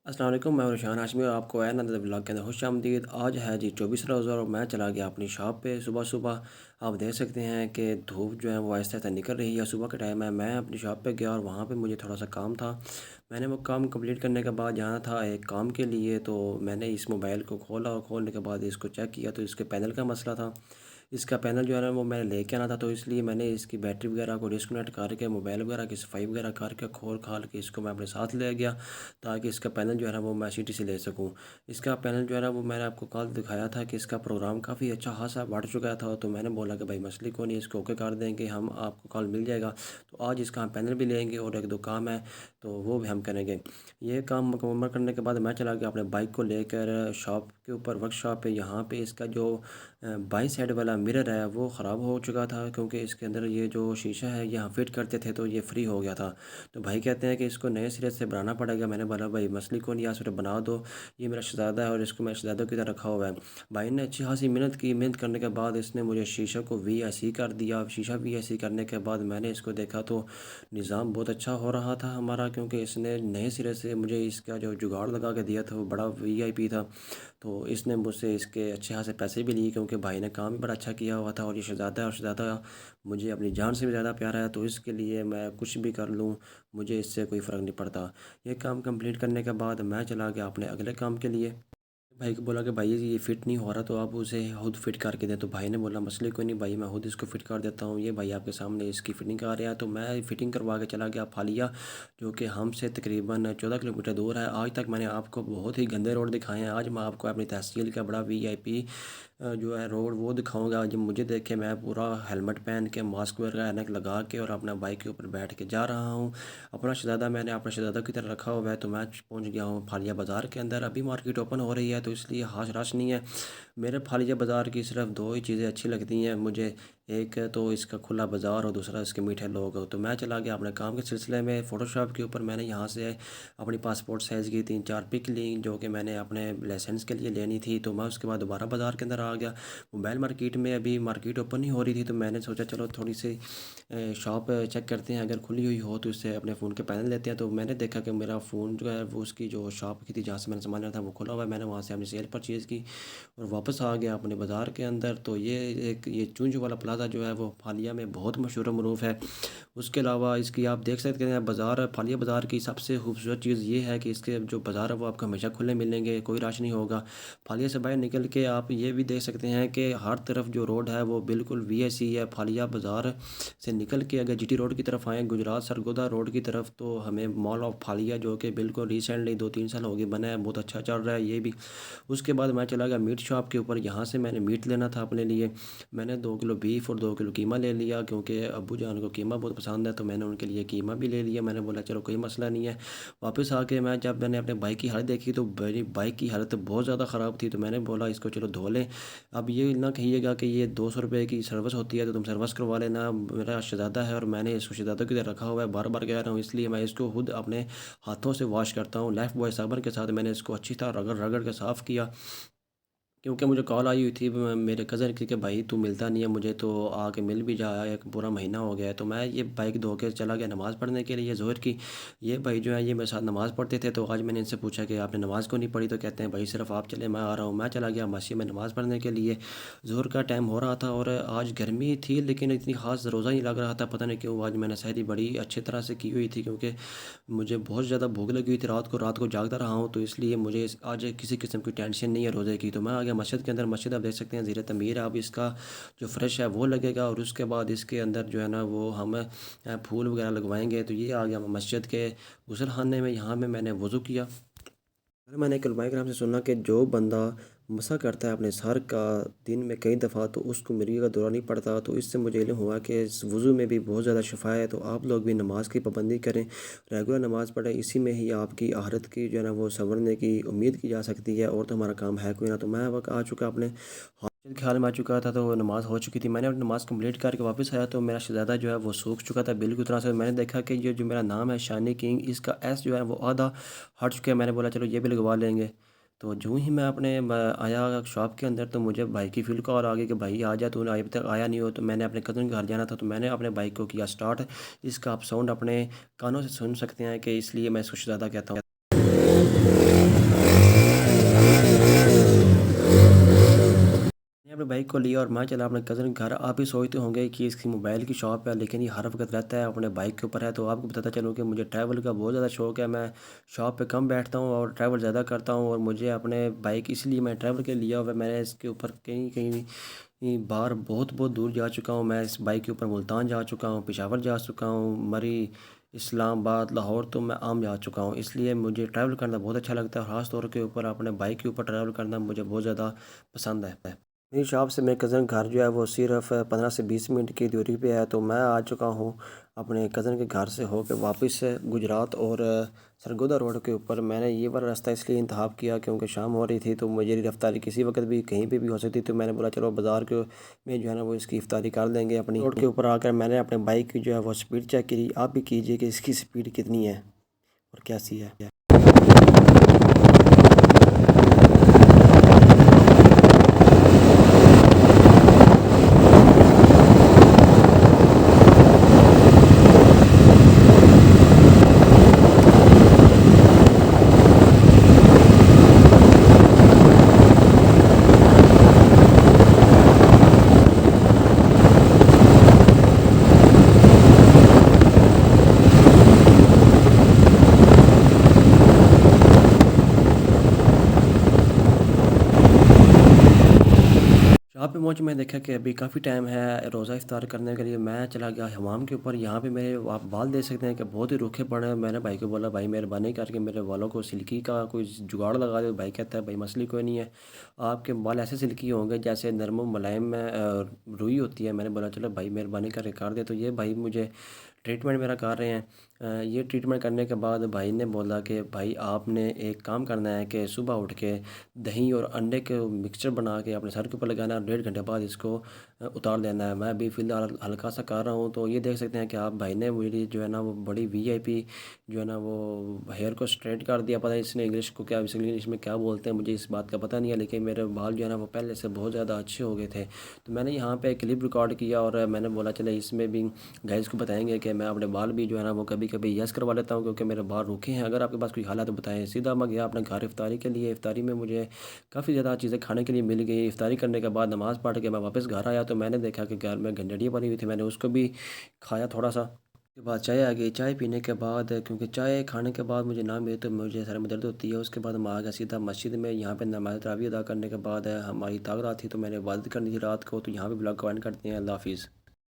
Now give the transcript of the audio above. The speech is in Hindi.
अस्सलाम वालेकुम, मैं रुशान हाशमी और आपको है नदर ब्लॉग के अंदर खुशामदीद। आज है जी 24 रोज़ा और मैं चला गया अपनी शॉप पे सुबह सुबह। आप देख सकते हैं कि धूप जो है वो आहिस्ता आहिस्ता निकल रही है। सुबह का टाइम है, मैं अपनी शॉप पे गया और वहाँ पे मुझे थोड़ा सा काम था। मैंने वो काम कंप्लीट करने के बाद जाना था एक काम के लिए, तो मैंने इस मोबाइल को खोला और खोलने के बाद इसको चेक किया तो इसके पैनल का मसला था। इसका पैनल जो है ना वो मैंने लेके आना था, तो इसलिए मैंने इसकी बैटरी वगैरह को डिस्कनेक्ट करके मोबाइल वगैरह की सफाई वगैरह करके खोल खाल के इसको मैं अपने साथ ले गया, ताकि इसका पैनल जो है ना वो मैं सिटी से ले सकूं। इसका पैनल जो है ना वो मैंने आपको कल दिखाया था कि इसका प्रोग्राम काफ़ी अच्छा खासा बढ़ चुका था, तो मैंने बोला कि भाई मसले को नहीं, इसको ओके कर देंगे, हम आपको कल मिल जाएगा। तो आज इसका हम पैनल भी लेंगे और एक दो काम है तो वो भी हम करेंगे। ये काम मुकम्मल करने के बाद मैं चला गया अपने बाइक को लेकर शॉप के ऊपर, वर्कशॉप पे। यहाँ पे इसका जो बाई साइड वाला मिरर है वो ख़राब हो चुका था, क्योंकि इसके अंदर ये जो शीशा है यहाँ फिट करते थे तो ये फ्री हो गया था। तो भाई कहते हैं कि इसको नए सिरे से बनाना पड़ेगा। मैंने बोला भाई मसले को नहीं, यहाँ से बना दो, ये मेरा शहज़ादा है और इसको मैं शहज़ादों की तरह रखा हुआ है। भाई ने अच्छी खासी मेहनत की, मेहनत करने के बाद इसने मुझे शीशा को VIC कर दिया। शीशा VIC करने के बाद मैंने इसको देखा तो निज़ाम बहुत अच्छा हो रहा था हमारा, क्योंकि इसने नए सिरे से मुझे इसका जो जुगाड़ लगा के दिया था वो बड़ा VIP था। तो इसने मुझसे इसके अच्छे खासे पैसे भी लिए, क्योंकि भाई ने काम भी बड़ा अच्छा किया हुआ था और ये शहज़ादा है और शहज़ादा मुझे अपनी जान से भी ज़्यादा प्यारा है, तो इसके लिए मैं कुछ भी कर लूँ, मुझे इससे कोई फ़र्क नहीं पड़ता। ये काम कंप्लीट करने के बाद मैं चला गया अपने अगले काम के लिए। भाई को बोला कि भाई ये फ़िट नहीं हो रहा तो आप उसे खुद फ़िट करके दें। तो भाई ने बोला मसले कोई नहीं भाई, मैं खुद इसको फ़िट कर देता हूँ। ये भाई आपके सामने इसकी फ़िटिंग कर रहे हैं, तो मैं फ़िटिंग करवा के चला गया फालिया, जो कि हमसे तकरीबन 14 किलोमीटर दूर है। आज तक मैंने आपको बहुत ही गंदे रोड दिखाए हैं, आज मैं आपको अपनी तहसील का बड़ा VIP जो है रोड वो दिखाऊंगा। जब मुझे देखे मैं पूरा हेलमेट पहन के, मास्क वगैरह ऐनक लगा के और अपना बाइक के ऊपर बैठ के जा रहा हूँ। अपना शहज़ादा मैंने अपना शहज़ादा की तरह रखा हुआ है। तो मैं पहुँच गया हूँ फालिया बाज़ार के अंदर। अभी मार्केट ओपन हो रही है तो इसलिए हाश रश नहीं है। मेरे फालिया बाज़ार की सिर्फ दो ही चीज़ें अच्छी लगती हैं मुझे, एक तो इसका खुला बाज़ार और दूसरा इसके मीठे लोग। तो मैं चला गया अपने काम के सिलसिले में फ़ोटोशॉप के ऊपर। मैंने यहाँ से अपनी पासपोर्ट साइज़ की 3-4 पिक ली, जो कि मैंने अपने लाइसेंस के लिए लेनी थी। तो मैं उसके बाद दोबारा बाज़ार के अंदर आ गया। मोबाइल मार्केट में अभी मार्केट ओपन ही हो रही थी, तो मैंने सोचा चलो थोड़ी सी शॉप चेक करते हैं, अगर खुली हुई हो तो इससे अपने फ़ोन के पैनल लेते हैं। तो मैंने देखा कि मेरा फ़ोन जो है वो उसकी जो शॉप की थी जहाँ से मैंने सामान लिया था वो खुला हुआ है। मैंने वहाँ से अपनी सेल परचेज़ की और वापस आ गया अपने बाज़ार के अंदर। तो ये चुंज वाला प्लाज़ा जो है वो फालिया में बहुत मशहूर मरूफ है। उसके अलावा इसकी आप देख सकते हैं बाज़ार, फालिया बाज़ार की सबसे खूबसूरत चीज़ ये है कि इसके जो बाज़ार है वो आपको हमेशा खुले मिलेंगे, कोई रश नहीं होगा। फालिया से बाहर निकल के आप ये भी देख सकते हैं कि हर तरफ जो रोड है वो बिल्कुल VIC है। फालिया बाज़ार से निकल के अगर GT रोड की तरफ आएँ, गुजरात सरगोदा रोड की तरफ, तो हमें मॉल ऑफ फालिया, जो कि बिल्कुल रिसेंटली 2-3 साल हो गए बना है, बहुत अच्छा चल रहा है ये भी। उसके बाद मैं चला गया मीट शॉप के ऊपर। यहाँ से मैंने मीट लेना था अपने लिए। मैंने 2 किलो बीफ और 2 किलो कीमा ले लिया, क्योंकि अब्बू जान को कीमा बहुत पसंद है, तो मैंने उनके लिए कीमा भी ले लिया। मैंने बोला चलो कोई मसला नहीं है। वापस आके जब मैंने अपने बाइक की हालत देखी तो मेरी बाइक की हालत बहुत ज़्यादा ख़राब थी। तो मैंने बोला इसको चलो धो लें। अब ये ना कहिएगा कि ये 200 रुपये की सर्विस होती है तो तुम सर्विस करवा लेना। मेरा शहज़ादा है और मैंने इसको शहज़ादा की तरह रखा हुआ है, बार बार कह रहा हूँ, इसलिए मैं इसको खुद अपने हाथों से वॉश करता हूँ। लाइफ बॉय साबुन के साथ मैंने इसको अच्छी तरह रगड़ रगड़ के साफ़ किया, क्योंकि मुझे कॉल आई हुई थी मेरे कज़न की कि भाई तू मिलता नहीं है मुझे, तो आके मिल भी जा, एक पूरा महीना हो गया है। तो मैं ये बाइक धो के चला गया नमाज़ पढ़ने के लिए ज़ोहर की। ये भाई जो है ये मेरे साथ नमाज़ पढ़ते थे, तो आज मैंने इनसे पूछा कि आपने नमाज़ क्यों नहीं पढ़ी, तो कहते हैं भाई सिर्फ आप चले मैं आ रहा हूँ। मैं चला गया मस्जिद में नमाज़ पढ़ने के लिए। ज़ोहर का टाइम हो रहा था और आज गर्मी थी, लेकिन इतनी ख़ास रोज़ा नहीं लग रहा था। पता नहीं क्यों आज मैंने सहरी बड़ी अच्छी तरह से की हुई थी, क्योंकि मुझे बहुत ज़्यादा भूख लगी हुई थी, रात को जागता रहा हूँ, तो इसलिए मुझे आज किसी किस्म की टेंशन नहीं है रोज़े की। तो मैं आ गया मस्जिद के अंदर। मस्जिद आप देख सकते हैं ज़ीर तमीर है। अब इसका जो फ्रेश है वो लगेगा और उसके बाद इसके अंदर जो है ना वो हम फूल वगैरह लगवाएंगे। तो ये आ गया मैं मस्जिद के गुसल खाने में। यहाँ में मैंने वज़ू किया। फिर मैंने एक उलमाए कराम से सुना कि जो बंदा मसा करता है अपने सर का दिन में कई दफ़ा, तो उसको मिर्गी का दौरा नहीं पड़ता। तो इससे मुझे इल्म हुआ कि इस वज़ू में भी बहुत ज़्यादा शफ़ा है। तो आप लोग भी नमाज की पाबंदी करें, रेगुलर नमाज़ पढ़ें, इसी में ही आपकी आहरत की जो है ना वो संवरने की उम्मीद की जा सकती है। और तो हमारा काम है कोई ना। तो मैं वक्त आ चुका अपने ख्याल में आ चुका था, तो नमाज़ हो चुकी थी। मैंने अपनी नमाज़ कंप्लीट करके वापस आया तो मेरा शहज़ादा जो है वो सूख चुका था बिल्कुल तरह से। मैंने देखा कि ये जो मेरा नाम है शानी किंग, इसका S जो है वो आधा हट चुका है। मैंने बोला चलो ये भी लगवा लेंगे। तो जो ही मैं अपने आया शॉप के अंदर, तो मुझे भाई की फ़िल कॉल आ गई कि भाई आ जा, तू अभी तक आया नहीं हो। तो मैंने अपने कज़न के घर जाना था, तो मैंने अपने बाइक को किया स्टार्ट। इसका आप साउंड अपने कानों से सुन सकते हैं, कि इसलिए मैं इसको शहज़ादा कहता हूँ। बाइक को लिया और मैं चला अपने कज़न के घर। आप भी सोचते होंगे कि इसकी मोबाइल की शॉप है, लेकिन ये हर वक्त रहता है अपने बाइक के ऊपर है। तो आपको बताता चलूँ कि मुझे ट्रैवल का बहुत ज़्यादा शौक है। मैं शॉप पे कम बैठता हूँ और ट्रैवल ज़्यादा करता हूँ, और मुझे अपने बाइक इसलिए मैं ट्रैवल के लिया हुआ है। मैंने इसके ऊपर कहीं कहीं बार बहुत बहुत दूर जा चुका हूँ। मैं इस बाइक के ऊपर मुल्तान जा चुका हूँ, पेशावर जा चुका हूँ, मरी, इस्लामाबाद, लाहौर तो मैं आम जा चुका हूँ। इसलिए मुझे ट्रैवल करना बहुत अच्छा लगता है, ख़ास तौर के ऊपर अपने बाइक के ऊपर ट्रैवल करना मुझे बहुत ज़्यादा पसंद है। मेरी शॉप से मेरे कज़न घर जो है वो सिर्फ 15 से 20 मिनट की दूरी पे है। तो मैं आ चुका हूँ अपने कज़न के घर से होकर वापस गुजरात, और सरगोदा रोड के ऊपर मैंने ये वाला रास्ता इसलिए इंतखाब किया क्योंकि शाम हो रही थी, तो मेरी रफ्तारी किसी वक्त भी कहीं पे भी हो सकती। तो मैंने बोला चलो बाज़ार के में जो है ना वो इसकी इफ्तारी कर लेंगे। अपनी रोड के ऊपर आकर मैंने अपने बाइक की जो है वो स्पीड चेक की। आप भी कीजिए कि इसकी स्पीड कितनी है और कैसी है। शॉप पे पहुँच मैं देखा कि अभी काफ़ी टाइम है रोज़ा इफ्तार करने के लिए। मैं चला गया हमाम के ऊपर। यहाँ पे मेरे आप बाल देख सकते हैं कि बहुत ही रूखे पड़े हैं। मैंने भाई को बोला, भाई मेहरबानी करके मेरे बालों को सिल्की का कोई जुगाड़ लगा दो। भाई कहता है भाई मसले कोई नहीं है, आपके बाल ऐसे सिल्की होंगे जैसे नरम व मुलायम में रुई होती है। मैंने बोला चलो भाई मेहरबानी करके कर दे। तो ये भाई मुझे ट्रीटमेंट मेरा कर रहे हैं। ये ट्रीटमेंट करने के बाद भाई ने बोला कि भाई आपने एक काम करना है कि सुबह उठ के दही और अंडे के मिक्सचर बना के अपने सर के ऊपर लगाना है, 1.5 घंटे बाद इसको उतार देना है। मैं अभी फ़िलहाल हल्का सा कर रहा हूँ। तो ये देख सकते हैं कि आप भाई ने मेरी जो है ना वो बड़ी वीआईपी जो है ना वो हेयर को स्ट्रेट कर दिया। पता है इसने इंग्लिश को क्या, इंग्लिश में क्या बोलते हैं मुझे इस बात का पता नहीं है, लेकिन मेरे बाल जो है ना वो पहले से बहुत ज़्यादा अच्छे हो गए थे। तो मैंने यहाँ पे क्लिप रिकॉर्ड किया और मैंने बोला चले इसमें भी गाइस को बताएंगे कि मैं अपने बाल भी जो है ना वो कभी कभी यस करवा लेता हूँ क्योंकि मेरे बाल रूखे हैं। अगर आपके पास कोई हाल है तो बताएं। सीधा मैं गया अपने घर इफ्तारी के लिए। इफ्तारी में मुझे काफ़ी ज़्यादा चीज़ें खाने के लिए मिल गई। इफ्तारी करने के बाद नमाज़ पढ़ के मैं वापस घर आया तो मैंने देखा कि घर में गंडड़ियाँ बनी हुई थी। मैंने उसको भी खाया थोड़ा सा। उसके बाद चाय आ गई। चाय पीने के बाद क्योंकि चाय खाने के बाद मुझे ना मिले तो मुझे सर में दर्द होती है। उसके बाद हम आ गए सीधा मस्जिद में। यहाँ पे नमाज़ तरावी अदा करने के बाद हमारी तागरात थी तो मैंने इबादत करनी थी रात को। तो यहाँ पे ब्लॉग को एंड करते हैं। अल्लाह हाफिज़।